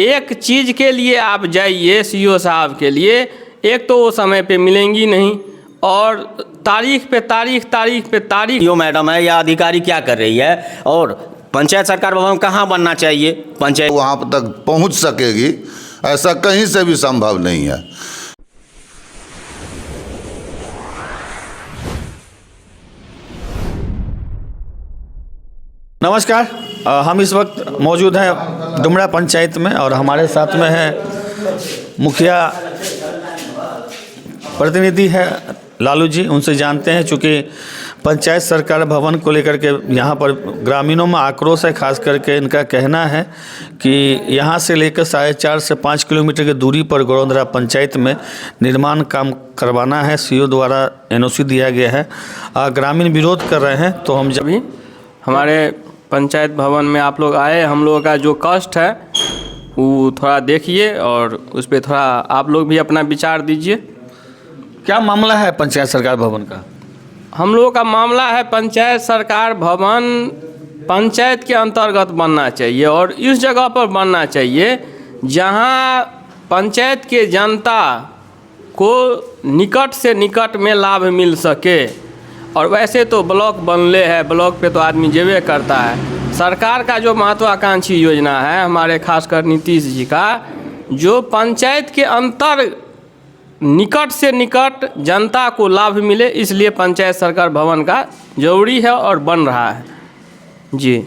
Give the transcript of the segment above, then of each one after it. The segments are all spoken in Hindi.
एक चीज़ के लिए आप जाइए सीओ साहब के लिए, एक तो वो समय पे मिलेंगी नहीं और तारीख पे तारीख। यो मैडम है या अधिकारी क्या कर रही है, और पंचायत सरकार भवन कहाँ बनना चाहिए? पंचायत वहाँ तक पहुँच सकेगी ऐसा कहीं से भी संभव नहीं है। नमस्कार, हम इस वक्त मौजूद हैं डुमरा पंचायत में और हमारे साथ में है मुखिया प्रतिनिधि है लालू जी। उनसे जानते हैं, चूँकि पंचायत सरकार भवन को लेकर के यहाँ पर ग्रामीणों में आक्रोश है। खास करके इनका कहना है कि यहाँ से लेकर 4.5 से 5 किलोमीटर की दूरी पर गौरंदरा पंचायत में निर्माण काम करवाना है। सीओ द्वारा एनओसी दिया गया है। ग्रामीण विरोध कर रहे हैं। तो हम जब हमारे पंचायत भवन में आप लोग आए, हम लोगों का जो कष्ट है वो थोड़ा देखिए और उस पर थोड़ा आप लोग भी अपना विचार दीजिए। क्या मामला है पंचायत सरकार भवन का? हम लोगों का मामला है पंचायत सरकार भवन पंचायत के अंतर्गत बनना चाहिए और इस जगह पर बनना चाहिए जहां पंचायत के जनता को निकट से निकट में लाभ मिल सके। और वैसे तो ब्लॉक बनले है, ब्लॉक पे तो आदमी जेबे करता है। सरकार का जो महत्वाकांक्षी योजना है हमारे खासकर नीतीश जी का, जो पंचायत के अंतर निकट से निकट जनता को लाभ मिले, इसलिए पंचायत सरकार भवन का जरूरी है और बन रहा है जी।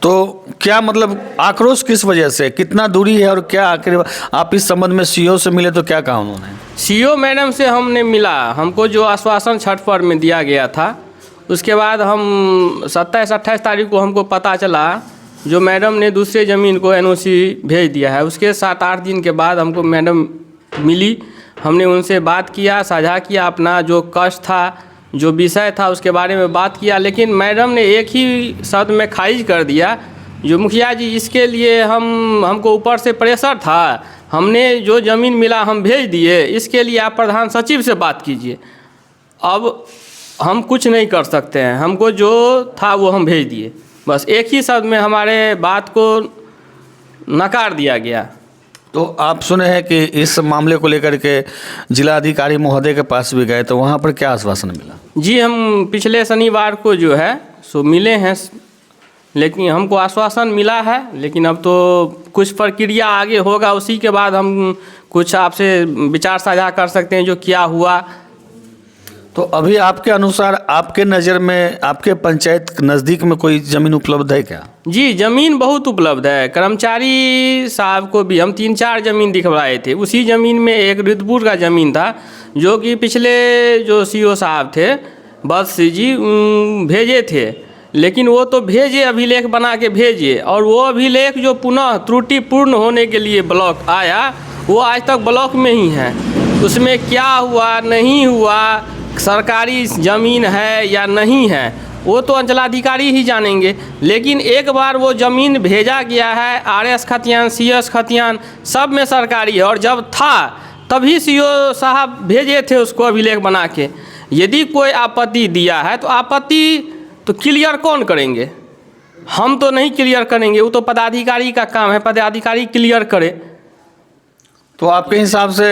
तो क्या मतलब आक्रोश किस वजह से, कितना दूरी है और क्या आखिर आप इस संबंध में सीओ से मिले तो क्या कहा उन्होंने? सीओ मैडम से हमने मिला, हमको जो आश्वासन छठ पर्व में दिया गया था, उसके बाद हम 27-28 तारीख को हमको पता चला जो मैडम ने दूसरे ज़मीन को एनओसी भेज दिया है। उसके 7-8 दिन के बाद हमको मैडम मिली, हमने उनसे बात किया, साझा किया अपना जो कष्ट था, जो विषय था उसके बारे में बात किया। लेकिन मैडम ने एक ही शब्द में खारिज कर दिया, जो मुखिया जी इसके लिए हमको ऊपर से प्रेशर था, हमने जो ज़मीन मिला हम भेज दिए, इसके लिए आप प्रधान सचिव से बात कीजिए। अब हम कुछ नहीं कर सकते हैं, हमको जो था वो हम भेज दिए। बस एक ही शब्द में हमारे बात को नकार दिया गया। तो आप सुने हैं कि इस मामले को लेकर के जिला अधिकारी महोदय के पास भी गए, तो वहाँ पर क्या आश्वासन मिला? जी, हम पिछले शनिवार को जो है सो मिले हैं, लेकिन हमको आश्वासन मिला है। लेकिन अब तो कुछ प्रक्रिया आगे होगा, उसी के बाद हम कुछ आपसे विचार साझा कर सकते हैं जो क्या हुआ। तो अभी आपके अनुसार, आपके नज़र में, आपके पंचायत नज़दीक में कोई ज़मीन उपलब्ध है क्या? जी, ज़मीन बहुत उपलब्ध है। कर्मचारी साहब को भी हम 3-4 ज़मीन दिखवाए थे। उसी ज़मीन में एक रितपुर का ज़मीन था जो कि पिछले जो सीओ साहब थे बस जी भेजे थे, लेकिन वो तो भेजे, अभिलेख बना के भेजे, और वो अभिलेख जो पुनः त्रुटिपूर्ण होने के लिए ब्लॉक आया वो आज तक ब्लॉक में ही है। उसमें क्या हुआ नहीं हुआ, सरकारी ज़मीन है या नहीं है, वो तो अंचलाधिकारी ही जानेंगे। लेकिन एक बार वो ज़मीन भेजा गया है, आरएस खतियान, सीएस खतियान सब में सरकारी है, और जब था तभी सीओ साहब भेजे थे उसको अभिलेख बना के। यदि कोई आपत्ति दिया है तो आपत्ति तो क्लियर कौन करेंगे? हम तो नहीं क्लियर करेंगे, वो तो पदाधिकारी का काम है, पदाधिकारी क्लियर करे। तो आपके हिसाब से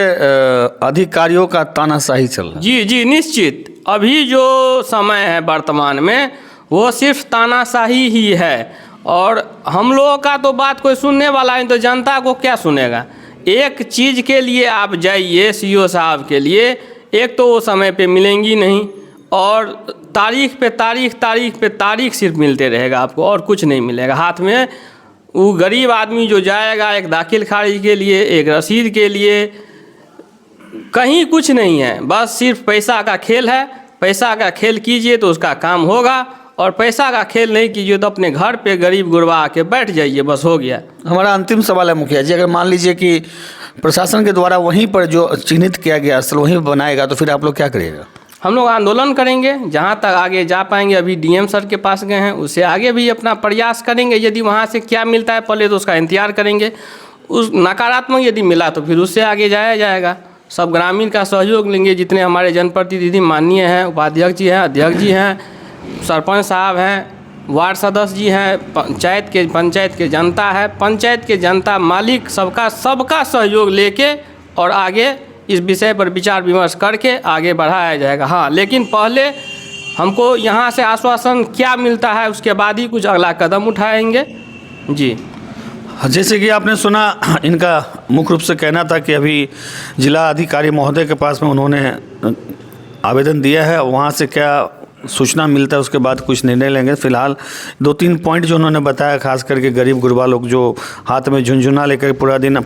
अधिकारियों का तानाशाही चल रहा है? जी, निश्चित। अभी जो समय है वर्तमान में वो सिर्फ तानाशाही ही है, और हम लोगों का तो बात कोई सुनने वाला नहीं, तो जनता को क्या सुनेगा? एक चीज़ के लिए आप जाइए सीओ साहब के लिए, एक तो वो समय पे मिलेंगी नहीं और तारीख पे तारीख सिर्फ मिलते रहेगा आपको, और कुछ नहीं मिलेगा हाथ में। वो गरीब आदमी जो जाएगा एक दाखिल खारिज के लिए, एक रसीद के लिए, कहीं कुछ नहीं है, बस सिर्फ पैसा का खेल है। पैसा का खेल कीजिए तो उसका काम होगा, और पैसा का खेल नहीं कीजिए तो अपने घर पे गरीब गुरबा आके बैठ जाइए, बस हो गया। हमारा अंतिम सवाल है मुखिया जी, अगर मान लीजिए कि प्रशासन के द्वारा वहीं पर जो चिन्हित किया गया स्थल वहीं बनाएगा, तो फिर आप लोग क्या करिएगा? हम लोग आंदोलन करेंगे, जहाँ तक आगे जा पाएंगे। अभी डीएम सर के पास गए हैं, उससे आगे भी अपना प्रयास करेंगे। यदि वहाँ से क्या मिलता है पहले तो उसका इंतजार करेंगे, उस नकारात्मक यदि मिला तो फिर उससे आगे जाया जाएगा। सब ग्रामीण का सहयोग लेंगे, जितने हमारे जनप्रतिनिधि माननीय हैं, उपाध्यक्ष जी हैं, अध्यक्ष जी हैं, सरपंच साहब हैं, वार्ड सदस्य जी हैं, पंचायत के जनता है, पंचायत के जनता मालिक सबका सहयोग लेके और आगे इस विषय पर विचार विमर्श करके आगे बढ़ाया जाएगा। हाँ, लेकिन पहले हमको यहाँ से आश्वासन क्या मिलता है, उसके बाद ही कुछ अगला कदम उठाएंगे जी। जैसे कि आपने सुना, इनका मुख्य रूप से कहना था कि अभी जिला अधिकारी महोदय के पास में उन्होंने आवेदन दिया है, वहाँ से क्या सूचना मिलता है उसके बाद कुछ निर्णय लेंगे। फिलहाल 2-3 पॉइंट जो उन्होंने बताया, खास करके गरीब गुरबा लोग जो हाथ में झुनझुना लेकर पूरा दिन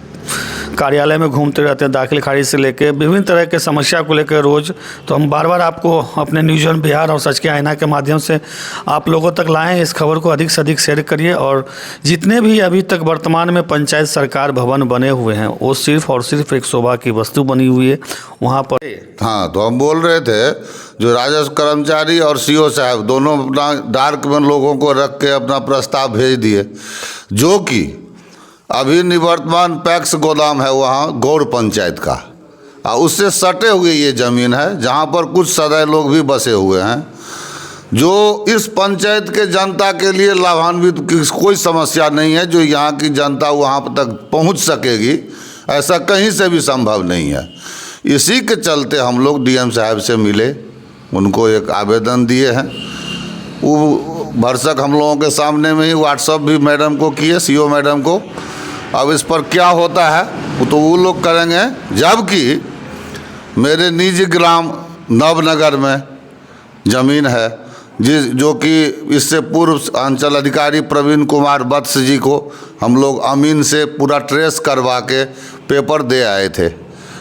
कार्यालय में घूमते रहते हैं, दाखिल खारिज से लेकर विभिन्न तरह के समस्या को लेकर रोज़, तो हम बार बार आपको अपने न्यूज़ ऑन बिहार और सच के आईना के माध्यम से आप लोगों तक लाएं। इस खबर को अधिक से अधिक शेयर करिए और जितने भी अभी तक वर्तमान में पंचायत सरकार भवन बने हुए हैं वो सिर्फ और सिर्फ एक शोभा की वस्तु बनी हुई है वहाँ पर। हाँ, तो हम बोल रहे थे जो राजस्व कर्मचारी और सीओ साहब दोनों अपना डार्क में लोगों को रख के अपना प्रस्ताव भेज दिए, जो कि अभी निवर्तमान पैक्स गोदाम है वहाँ गौड़ पंचायत का, उससे सटे हुए ये ज़मीन है जहाँ पर कुछ सदै लोग भी बसे हुए हैं, जो इस पंचायत के जनता के लिए लाभान्वित की कोई समस्या नहीं है। जो यहाँ की जनता वहाँ तक पहुँच सकेगी ऐसा कहीं से भी संभव नहीं है। इसी के चलते हम लोग डीएम साहब से मिले, उनको एक आवेदन दिए हैं। वो भरसक हम लोगों के सामने में ही व्हाट्सअप भी मैडम को किए, सीओ मैडम को। अब इस पर क्या होता है वो तो वो लोग करेंगे। जबकि मेरे निजी ग्राम नवनगर में ज़मीन है जो कि इससे पूर्व अंचल अधिकारी प्रवीण कुमार वत्स जी को हम लोग अमीन से पूरा ट्रेस करवा के पेपर दे आए थे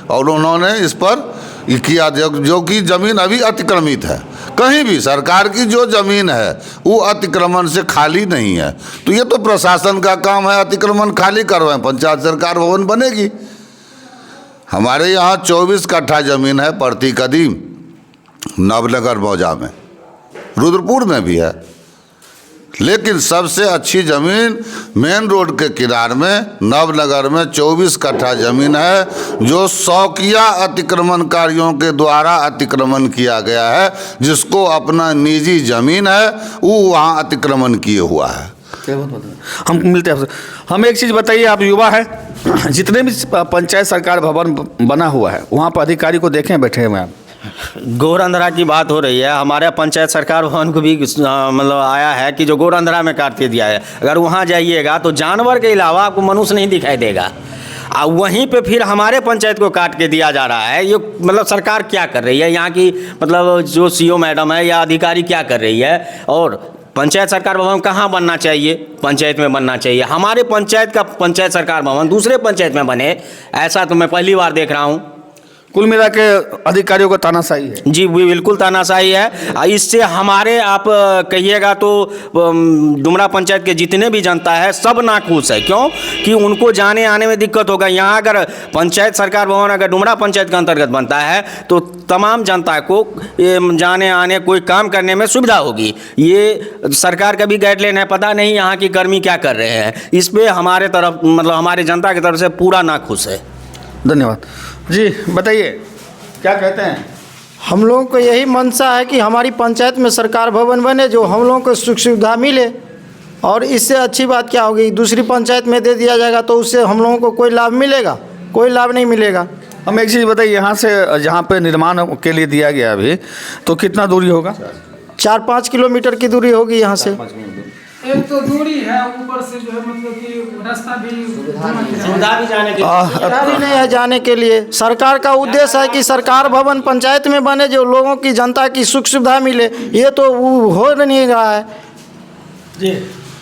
और उन्होंने इस पर किया, जो कि ज़मीन अभी अतिक्रमित है। कहीं भी सरकार की जो ज़मीन है वो अतिक्रमण से खाली नहीं है, तो ये तो प्रशासन का काम है अतिक्रमण खाली करवाएं, पंचायत सरकार भवन बनेगी। हमारे यहाँ 24 कट्ठा ज़मीन है प्रति कदीम, नवनगर मौजा में, रुद्रपुर में भी है, लेकिन सबसे अच्छी ज़मीन मेन रोड के किनारे में नवनगर में 24 कट्ठा ज़मीन है जो शौकिया अतिक्रमणकारियों के द्वारा अतिक्रमण किया गया है, जिसको अपना निजी ज़मीन है वो वहाँ अतिक्रमण किए हुआ है। हम मिलते हैं आपसे। हम एक चीज़ बताइए, आप युवा हैं, जितने भी पंचायत सरकार भवन बना हुआ है वहाँ पर अधिकारी को देखें बैठे हुए हैं, गौर अंधरा की बात हो रही है। हमारे पंचायत सरकार भवन को भी मतलब आया है कि जो गौर अंधरा में काट के दिया है, अगर वहाँ जाइएगा तो जानवर के अलावा आपको मनुष्य नहीं दिखाई देगा। वहीं पे फिर हमारे पंचायत को काट के दिया जा रहा है। ये मतलब सरकार क्या कर रही है, यहाँ की मतलब जो सीओ मैडम है या अधिकारी क्या कर रही है। और पंचायत सरकार भवन कहाँ बनना चाहिए, पंचायत में बनना चाहिए। हमारे पंचायत का पंचायत सरकार भवन दूसरे पंचायत में बने, ऐसा तो मैं पहली बार देख रहा हूँ। कुल मिला के अधिकारियों का तानाशाही है। जी बिल्कुल तानाशाही है। इससे हमारे आप कहिएगा तो डुमरा पंचायत के जितने भी जनता है सब नाखुश है। क्यों कि उनको जाने आने में दिक्कत होगा। यहाँ अगर पंचायत सरकार भवन अगर डुमरा पंचायत के अंतर्गत बनता है तो तमाम जनता को जाने आने कोई काम करने में सुविधा होगी। ये सरकार का भी गाइडलाइन है, पता नहीं यहाँ की कर्मी क्या कर रहे हैं। इस पर हमारे तरफ मतलब हमारे जनता की तरफ से पूरा नाखुश है। धन्यवाद जी। बताइए क्या कहते हैं। हम लोगों को यही मंशा है कि हमारी पंचायत में सरकार भवन बने, जो हम लोगों को सुख सुविधा मिले। और इससे अच्छी बात क्या होगी, दूसरी पंचायत में दे दिया जाएगा तो उससे हम लोगों को कोई लाभ मिलेगा? कोई लाभ नहीं मिलेगा। हम एक चीज़ बताइए, यहाँ से जहाँ पे निर्माण के लिए दिया गया अभी तो कितना दूरी होगा? 4-5 किलोमीटर की दूरी होगी यहाँ से। एक तो दूरी है, ऊपर से जो है मतलब कि रास्ता भी सुविधा भी जाने के भी नहीं है जाने के लिए। सरकार का उद्देश्य है कि सरकार भवन पंचायत में बने, जो लोगों की जनता की सुख सुविधा मिले। ये तो हो नहीं रहा है जी।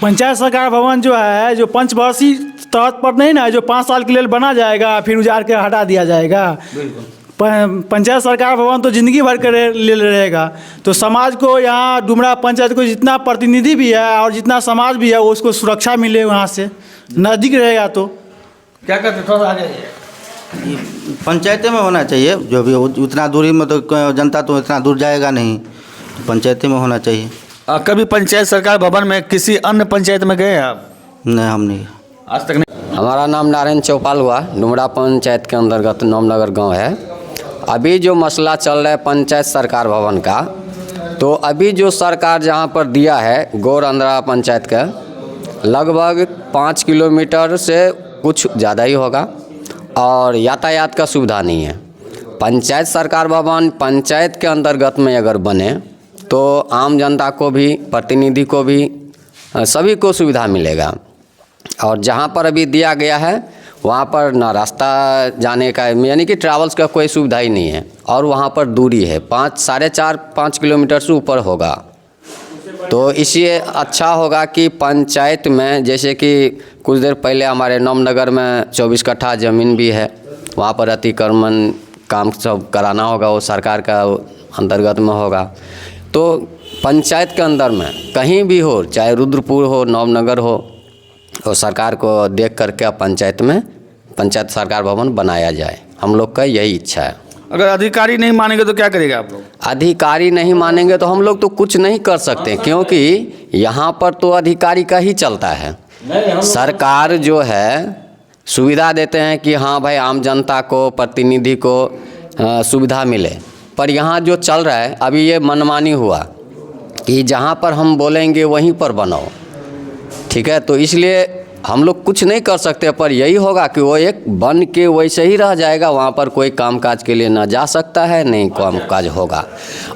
पंचायत सरकार भवन जो है जो पंचवर्षीय तौर पर नहीं ना, जो 5 साल के लिए बना जाएगा फिर उजाड़ के हटा दिया जाएगा। पंचायत सरकार भवन तो ज़िंदगी भर के लिए रहेगा। तो समाज को यहाँ डुमरा पंचायत को जितना प्रतिनिधि भी है और जितना समाज भी है उसको सुरक्षा मिले, वहाँ से नज़दीक रहेगा। तो क्या कहते, थोड़ा आगे आइए। पंचायतें में होना चाहिए। जो भी उतना दूरी में तो जनता तो इतना दूर जाएगा नहीं, तो पंचायतें में होना चाहिए। कभी पंचायत सरकार भवन में किसी अन्य पंचायत में गए आप? नहीं, हम नहीं, आज तक नहीं। हमारा नाम नारायण चौपाल हुआ, डुमरा पंचायत के अंतर्गत नवनगर गांव है। अभी जो मसला चल रहा है पंचायत सरकार भवन का, तो अभी जो सरकार जहाँ पर दिया है गौरंदरा पंचायत का लगभग 5 किलोमीटर से कुछ ज़्यादा ही होगा और यातायात का सुविधा नहीं है। पंचायत सरकार भवन पंचायत के अंतर्गत में अगर बने तो आम जनता को भी, प्रतिनिधि को भी, सभी को सुविधा मिलेगा। और जहाँ पर अभी दिया गया है वहाँ पर ना रास्ता जाने का यानी कि ट्रैवल्स का कोई सुविधा ही नहीं है और वहाँ पर दूरी है 4.5 किलोमीटर से ऊपर होगा। तो इसलिए अच्छा होगा कि पंचायत में, जैसे कि कुछ देर पहले हमारे नवनगर में 24 कट्ठा ज़मीन भी है, वहाँ पर अतिक्रमण काम सब कराना होगा, वो सरकार का अंतर्गत में होगा। तो पंचायत के अंदर में कहीं भी हो, चाहे रुद्रपुर हो, नवनगर हो, तो सरकार को देख करके पंचायत में पंचायत सरकार भवन बनाया जाए। हम लोग का यही इच्छा है। अगर अधिकारी नहीं मानेंगे तो क्या करेगा आप लोग? अधिकारी नहीं मानेंगे तो हम लोग तो कुछ नहीं कर सकते, क्योंकि यहाँ पर तो अधिकारी का ही चलता है। सरकार जो है सुविधा देते हैं कि हाँ भाई आम जनता को, प्रतिनिधि को सुविधा मिले, पर यहाँ जो चल रहा है अभी ये मनमानी हुआ कि जहाँ पर हम बोलेंगे वहीं पर बनाओ, ठीक है। तो इसलिए हम लोग कुछ नहीं कर सकते, पर यही होगा कि वो एक बन के वैसे ही रह जाएगा, वहाँ पर कोई कामकाज के लिए ना जा सकता है, नहीं कामकाज होगा।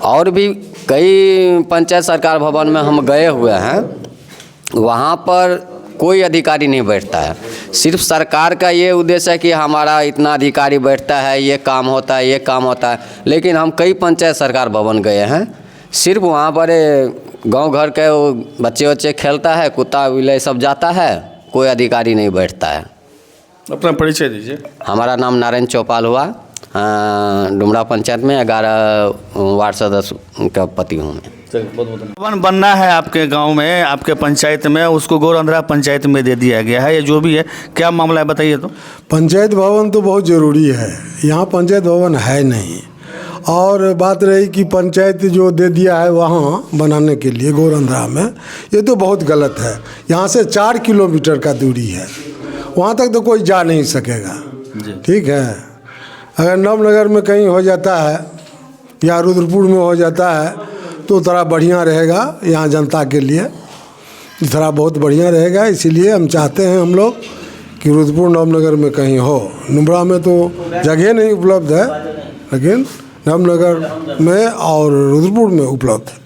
और भी कई पंचायत सरकार भवन में हम गए हुए हैं, वहाँ पर कोई अधिकारी नहीं बैठता है। सिर्फ सरकार का ये उद्देश्य है कि हमारा इतना अधिकारी बैठता है, ये काम होता है, ये काम होता है। लेकिन हम कई पंचायत सरकार भवन गए हैं, सिर्फ वहाँ पर गांव घर के वो बच्चे खेलता है, कुत्ता बिल्ली सब जाता है, कोई अधिकारी नहीं बैठता है। अपना परिचय दीजिए। हमारा नाम नारायण चौपाल हुआ, डुमरा पंचायत में 11 वार्ड सदस्य का पति हूँ मैं। भवन बनना है आपके गांव में, आपके पंचायत में, उसको गौरंदरा पंचायत में दे दिया गया है, ये जो भी है, क्या मामला है बताइए तो। पंचायत भवन तो बहुत ज़रूरी है, यहाँ पंचायत भवन है नहीं। और बात रही कि पंचायत जो दे दिया है वहाँ बनाने के लिए गौरंदरा में, ये तो बहुत गलत है। यहाँ से 4 किलोमीटर का दूरी है, वहाँ तक तो कोई जा नहीं सकेगा, ठीक है। अगर नवनगर में कहीं हो जाता है या रुद्रपुर में हो जाता है तो थोड़ा बढ़िया रहेगा, यहाँ जनता के लिए थोड़ा बहुत बढ़िया रहेगा। इसीलिए हम चाहते हैं हम लोग कि रुद्रपुर नवनगर में कहीं हो। डुमरा में तो जगह नहीं उपलब्ध है, लेकिन नवनगर में और रुद्रपुर में उपलब्ध है।